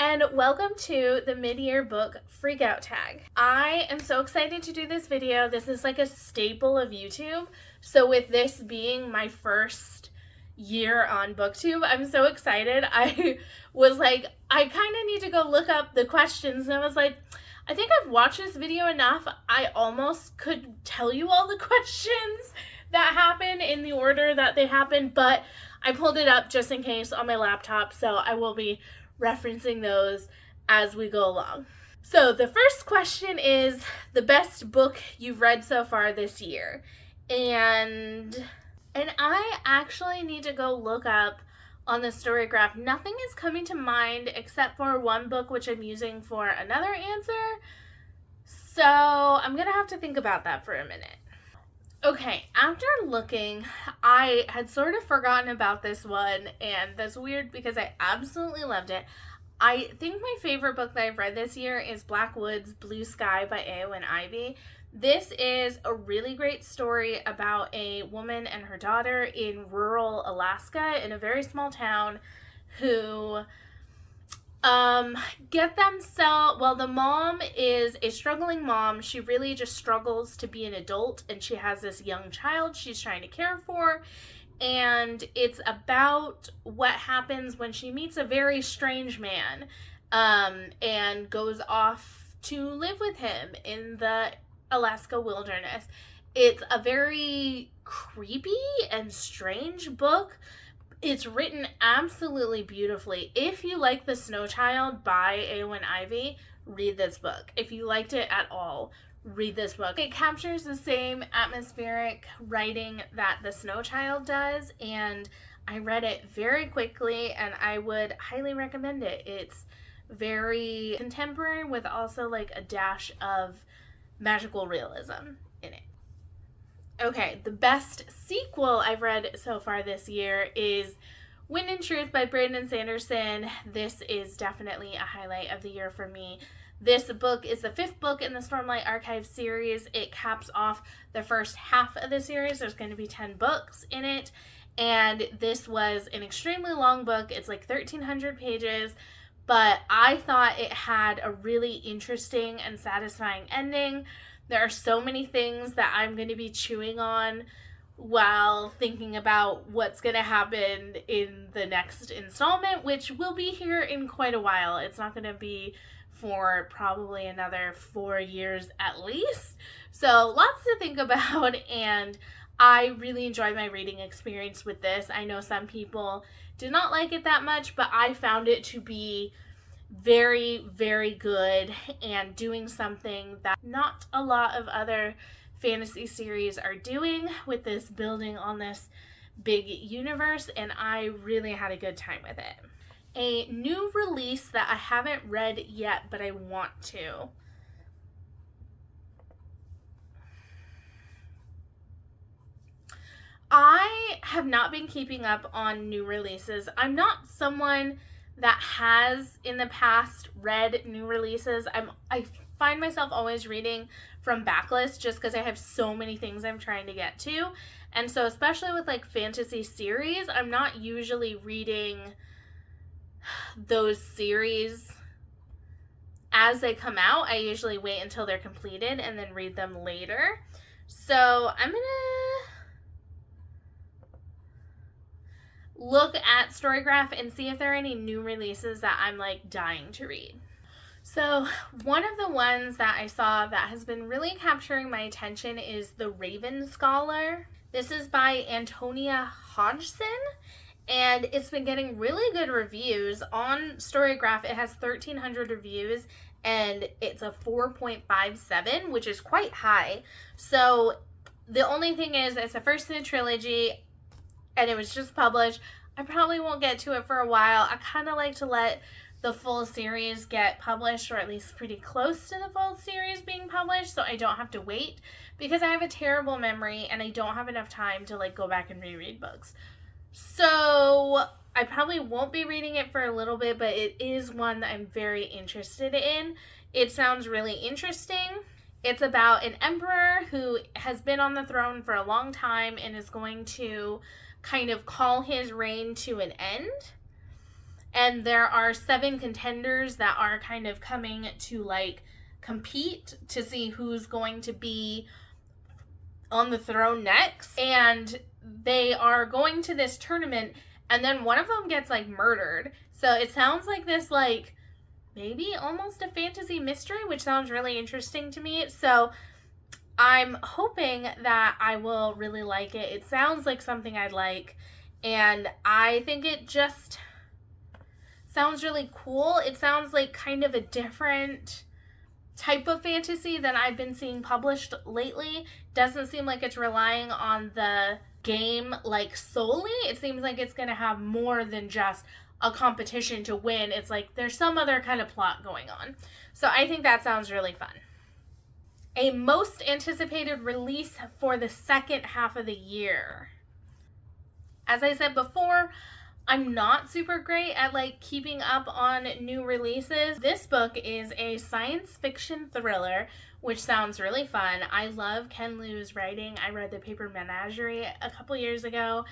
and welcome to the mid-year book Freakout tag. I am so excited to do this video. This is like a staple of YouTube. So with this being my first year on BookTube, I'm so excited. I was like, I kind of need to go look up the questions, and I was like, I think I've watched this video enough. I almost could tell you all the questions that happen in the order that they happen, but I pulled it up just in case on my laptop, so I will be referencing those as we go along. So the first question is the best book you've read so far this year. And I actually need to go look up on the Storygraph. Nothing is coming to mind except for one book which I'm using for another answer. So I'm gonna have to think about that for a minute. Okay, after looking, I had sort of forgotten about this one, and that's weird because I absolutely loved it. I think my favorite book that I've read this year is Black Woods, Blue Sky by Eowyn Ivey. This is a really great story about a woman and her daughter in rural Alaska in a very small town who get themselves, well, the mom is a struggling mom. She really just struggles to be an adult, and she has this young child she's trying to care for, and it's about what happens when she meets a very strange man and goes off to live with him in the Alaska wilderness. It's a very creepy and strange book. It's written absolutely beautifully. If you like The Snow Child by Eowyn Ivey, read this book. If you liked it at all, read this book. It captures the same atmospheric writing that The Snow Child does, and I read it very quickly, and I would highly recommend it. It's very contemporary with also like a dash of magical realism in it. Okay, the best sequel I've read so far this year is Wind and Truth by Brandon Sanderson. This is definitely a highlight of the year for me. This book is the 5th book in the Stormlight Archive series. It caps off the first half of the series. There's going to be 10 books in it, and this was an extremely long book. It's like 1,300 pages, but I thought it had a really interesting and satisfying ending. There are so many things that I'm going to be chewing on while thinking about what's going to happen in the next installment, which will be here in quite a while. It's not going to be for probably another 4 years at least. So lots to think about, and I really enjoyed my reading experience with this. I know some people did not like it that much, but I found it to be very, very good and doing something that not a lot of other fantasy series are doing with this building on this big universe, and I really had a good time with it. A new release that I haven't read yet, but I want to. I have not been keeping up on new releases. I'm not someone that has in the past read new releases. I find myself always reading from backlists just because I have so many things I'm trying to get to. And so especially with like fantasy series, I'm not usually reading those series as they come out. I usually wait until they're completed and then read them later. So I'm gonna look at Storygraph and see if there are any new releases that I'm like dying to read. So one of the ones that I saw that has been really capturing my attention is The Raven Scholar. This is by Antonia Hodgson, and it's been getting really good reviews. On Storygraph, it has 1,300 reviews, and it's a 4.57, which is quite high. So the only thing is, it's the first in a trilogy, and it was just published. I probably won't get to it for a while. I kind of like to let the full series get published, or at least pretty close to the full series being published, so I don't have to wait, because I have a terrible memory and I don't have enough time to like go back and reread books. So I probably won't be reading it for a little bit, but it is one that I'm very interested in. It sounds really interesting. It's about an emperor who has been on the throne for a long time and is going to kind of call his reign to an end. and there are 7 contenders that are kind of coming to like compete to see who's going to be on the throne next. And they are going to this tournament, and then one of them gets like murdered. So it sounds like this like maybe almost a fantasy mystery, which sounds really interesting to me. So I'm hoping that I will really like it. It sounds like something I'd like, and I think it just sounds really cool. It sounds like kind of a different type of fantasy than I've been seeing published lately. Doesn't seem like it's relying on the game like solely. It seems like it's going to have more than just a competition to win. It's like there's some other kind of plot going on. So I think that sounds really fun. A most anticipated release for the second half of the year. As I said before, I'm not super great at like keeping up on new releases. This book is a science fiction thriller, which sounds really fun. I love Ken Liu's writing. I read The Paper Menagerie a couple years ago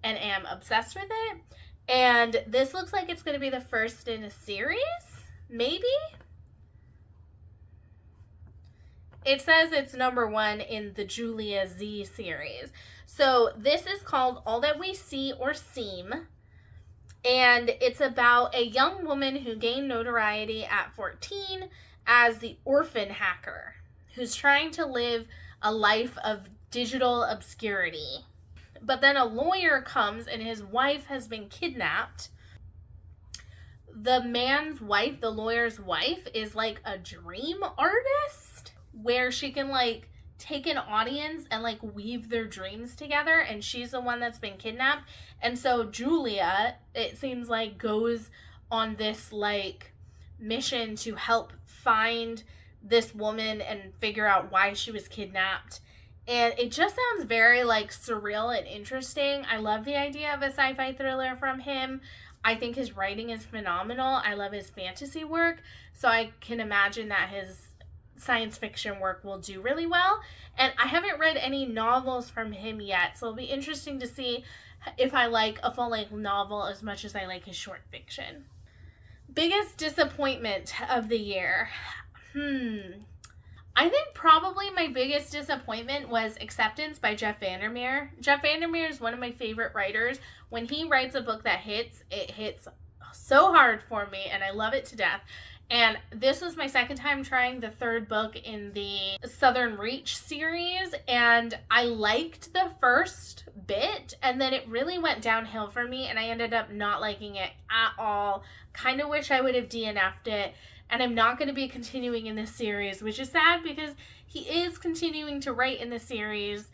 and am obsessed with it. And this looks like it's going to be the first in a series, maybe? It says it's number 1 in the Julia Z series. So this is called All That We See or Seem. And it's about a young woman who gained notoriety at 14 as the orphan hacker, who's trying to live a life of digital obscurity. But then a lawyer comes and his wife has been kidnapped. The man's wife, the lawyer's wife, is like a dream artist where she can like take an audience and like weave their dreams together, and she's the one that's been kidnapped. And so Julia, it seems like, goes on this like mission to help find this woman and figure out why she was kidnapped. And it just sounds very like surreal and interesting. I love the idea of a sci-fi thriller from him. I think his writing is phenomenal. I love his fantasy work, so I can imagine that his science fiction work will do really well. And I haven't read any novels from him yet, so it'll be interesting to see if I like a full-length novel as much as I like his short fiction. Biggest disappointment of the year. I think probably my biggest disappointment was Acceptance by Jeff Vandermeer. Jeff Vandermeer is one of my favorite writers. When he writes a book that hits, it hits so hard for me, and I love it to death. And this was my second time trying the 3rd book in the Southern Reach series, and I liked the first bit, and then it really went downhill for me, and I ended up not liking it at all. Kind of wish I would have DNF'd it, and I'm not going to be continuing in this series, which is sad because he is continuing to write in the series,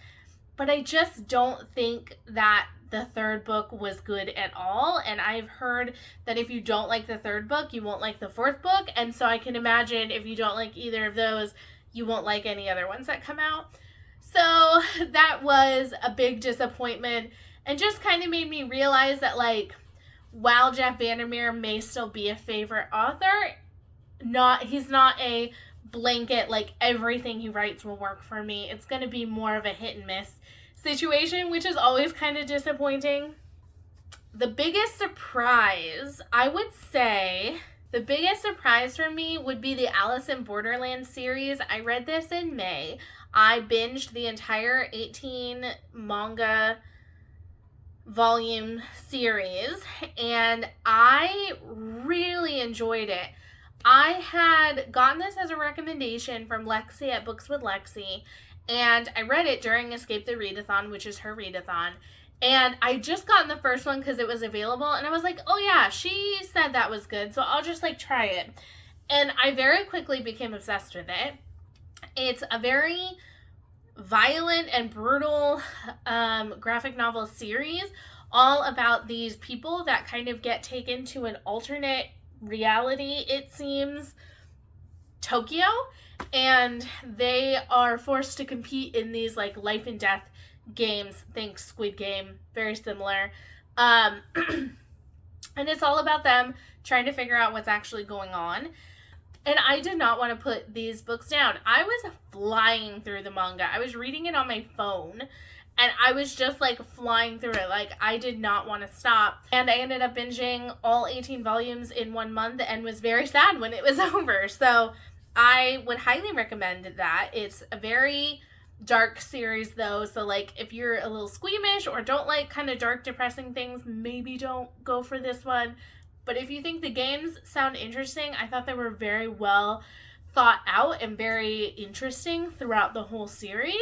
but I just don't think that the 3rd book was good at all. And I've heard that if you don't like the 3rd book, you won't like the 4th book. And so I can imagine if you don't like either of those, you won't like any other ones that come out. So that was a big disappointment, and just kind of made me realize that like, while Jeff Vandermeer may still be a favorite author, he's not a blanket, like everything he writes will work for me. It's going to be more of a hit and miss situation, which is always kind of disappointing. The biggest surprise, I would say, the biggest surprise for me would be the Alice in Borderland series. I read this in May. I binged the entire 18 manga volume series, and I really enjoyed it. I had gotten this as a recommendation from Lexi at Books with Lexi, and I read it during Escape the Readathon, which is her readathon. And I just gotten the first one because it was available, and I was like, oh yeah, she said that was good, so I'll just like try it. And I very quickly became obsessed with it. It's a very violent and brutal graphic novel series, all about these people that kind of get taken to an alternate reality, it seems, Tokyo, and they are forced to compete in these like life and death games. Think Squid Game, very similar. And it's all about them trying to figure out what's actually going on. And I did not want to put these books down. I was flying through the manga. I was reading it on my phone, And I was just like flying through it. Like, I did not want to stop. And I ended up binging all 18 volumes in 1 month and was very sad when it was over. So I would highly recommend that. It's a very dark series though, so like if you're a little squeamish or don't like kind of dark depressing things, maybe don't go for this one. But if you think the games sound interesting, I thought they were very well thought out and very interesting throughout the whole series.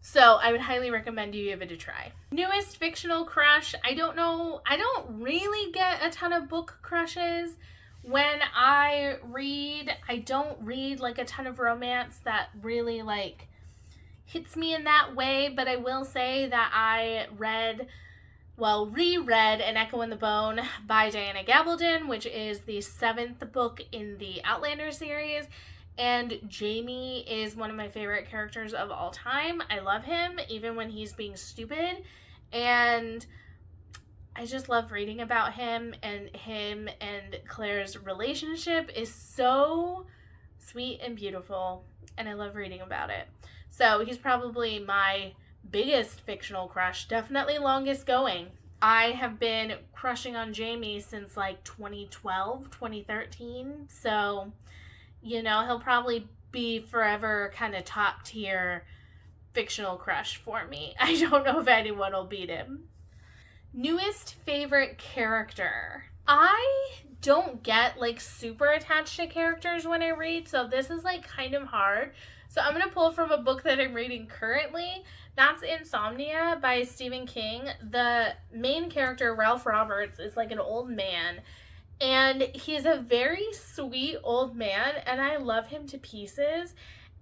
So I would highly recommend you give it a try. Newest fictional crush, I don't know, I don't really get a ton of book crushes. When I read, I don't read like a ton of romance that really like hits me in that way, but I will say that I reread An Echo in the Bone by Diana Gabaldon, which is the 7th book in the Outlander series, and Jamie is one of my favorite characters of all time. I love him, even when he's being stupid, and I just love reading about him and Claire's relationship is so sweet and beautiful, and I love reading about it. So he's probably my biggest fictional crush, definitely longest going. I have been crushing on Jamie since like 2012, 2013. So, you know, he'll probably be forever kind of top tier fictional crush for me. I don't know if anyone will beat him. Newest favorite character. I don't get like super attached to characters when I read, so this is like kind of hard. So I'm going to pull from a book that I'm reading currently. That's Insomnia by Stephen King. The main character, Ralph Roberts, is like an old man. And he's a very sweet old man, and I love him to pieces.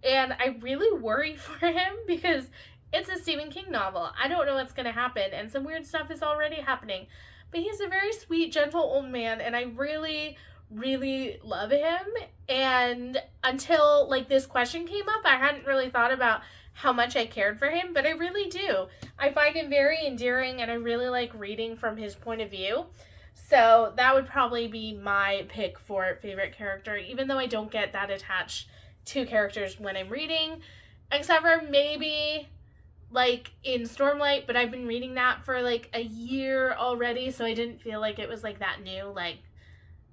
And I really worry for him because it's a Stephen King novel. I don't know what's going to happen, and some weird stuff is already happening. But he's a very sweet, gentle old man, and I really love him. And until like this question came up, I hadn't really thought about how much I cared for him, but I really do. I find him very endearing, and I really like reading from his point of view. So that would probably be my pick for favorite character, even though I don't get that attached to characters when I'm reading, except for maybe like in Stormlight, but I've been reading that for like a year already, so I didn't feel like it was like that new. Like,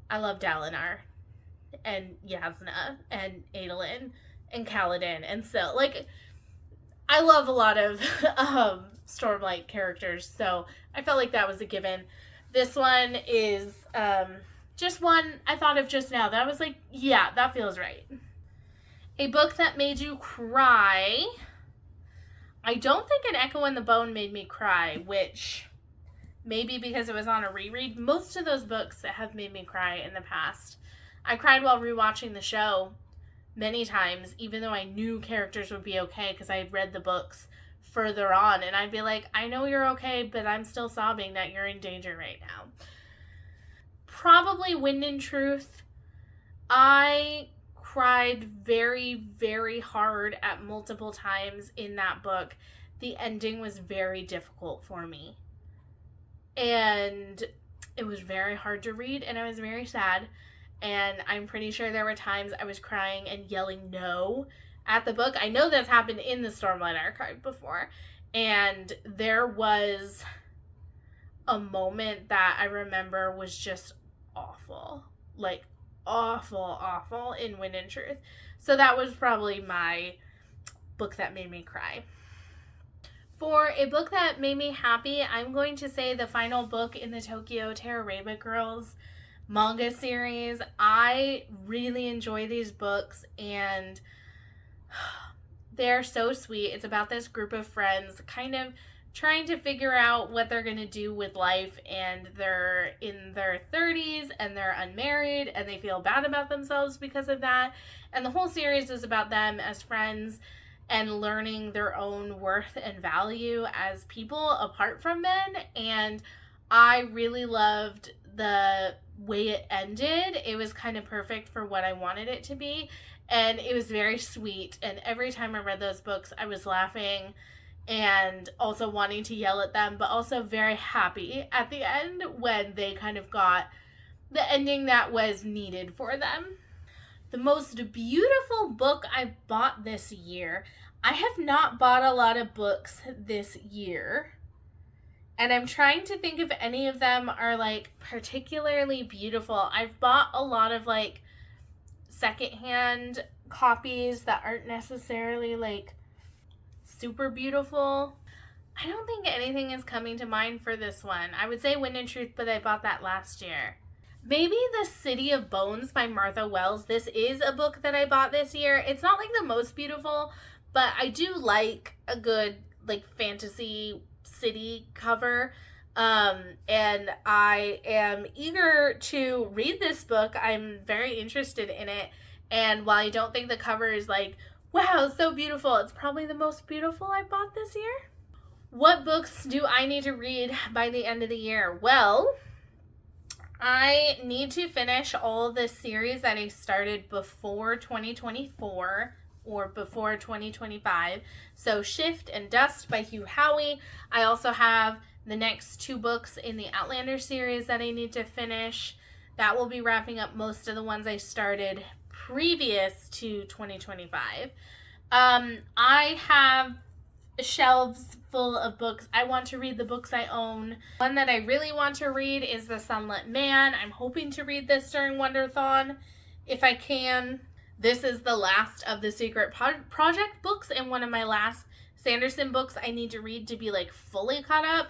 I love Dalinar and Yasna and Adolin and Kaladin, and so like I love a lot of Stormlight characters, so I felt like that was a given. This one is just one I thought of just now that I was like, yeah, that feels right. A book that made you cry. I don't think An Echo in the Bone made me cry, which maybe because it was on a reread. Most of those books that have made me cry in the past. I cried while rewatching the show many times, even though I knew characters would be okay because I had read the books further on, and I'd be like, I know you're okay, but I'm still sobbing that you're in danger right now. Probably Wind and Truth. I cried very hard at multiple times in that book. The ending was very difficult for me, and it was very hard to read, and I was very sad, and I'm pretty sure there were times I was crying and yelling no at the book. I know that's happened in the Stormlight Archive before, and there was a moment that I remember was just awful, like awful in Wind and Truth. So that was probably my book that made me cry. For a book that made me happy, I'm going to say the final book in the Tokyo Terroraba Girls manga series. I really enjoy these books, and they're so sweet. It's about this group of friends kind of trying to figure out what they're going to do with life, and they're in their 30s and they're unmarried and they feel bad about themselves because of that. And the whole series is about them as friends and learning their own worth and value as people apart from men. And I really loved the way it ended. It was kind of perfect for what I wanted it to be, and it was very sweet. And every time I read those books, I was laughing and also wanting to yell at them, but also very happy at the end when they kind of got the ending that was needed for them. The most beautiful book I bought this year. I have not bought a lot of books this year. And I'm trying to think if any of them are like particularly beautiful. I've bought a lot of like secondhand copies that aren't necessarily like super beautiful. I don't think anything is coming to mind for this one. I would say Wind and Truth, but I bought that last year. Maybe The City of Bones by Martha Wells. This is a book that I bought this year. It's not like the most beautiful, but I do like a good like fantasy city cover. And I am eager to read this book. I'm very interested in it. And while I don't think the cover is like, wow, so beautiful, it's probably the most beautiful I bought this year. What books do I need to read by the end of the year? Well, I need to finish all the series that I started before 2024 or before 2025. So Shift and Dust by Hugh Howey. I also have the next 2 books in the Outlander series that I need to finish. That will be wrapping up most of the ones I started previous to 2025. I have shelves full of books. I want to read the books I own. One that I really want to read is The Sunlit Man. I'm hoping to read this during Wonderthon if I can. This is the last of the Secret Project books and one of my last Sanderson books I need to read to be like fully caught up.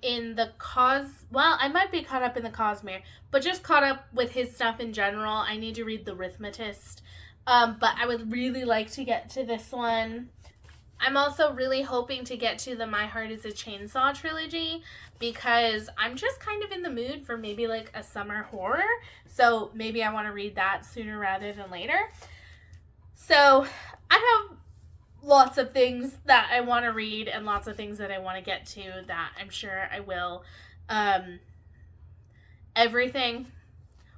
In the I might be caught up in the Cosmere, but just caught up with his stuff in general. I need to read The Rhythmatist. But I would really like to get to this one. I'm also really hoping to get to the My Heart is a Chainsaw trilogy because I'm just kind of in the mood for maybe like a summer horror. So maybe I want to read that sooner rather than later. So I have lots of things that I want to read and lots of things that I want to get to that I'm sure I will. Everything.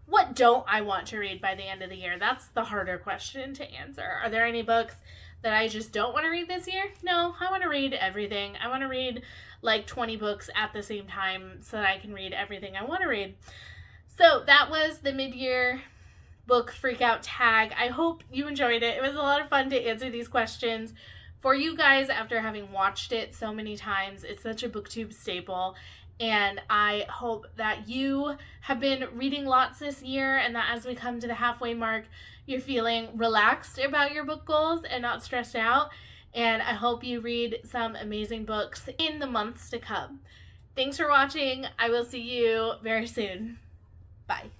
What don't I want to read by the end of the year? That's the harder question to answer. Are there any books that I just don't want to read this year? No, I want to read everything. I want to read like 20 books at the same time so that I can read everything I want to read. So that was the mid-year book Freakout tag. I hope you enjoyed it. It was a lot of fun to answer these questions for you guys after having watched it so many times. It's such a booktube staple. And I hope that you have been reading lots this year and that as we come to the halfway mark, you're feeling relaxed about your book goals and not stressed out. And I hope you read some amazing books in the months to come. Thanks for watching. I will see you very soon. Bye.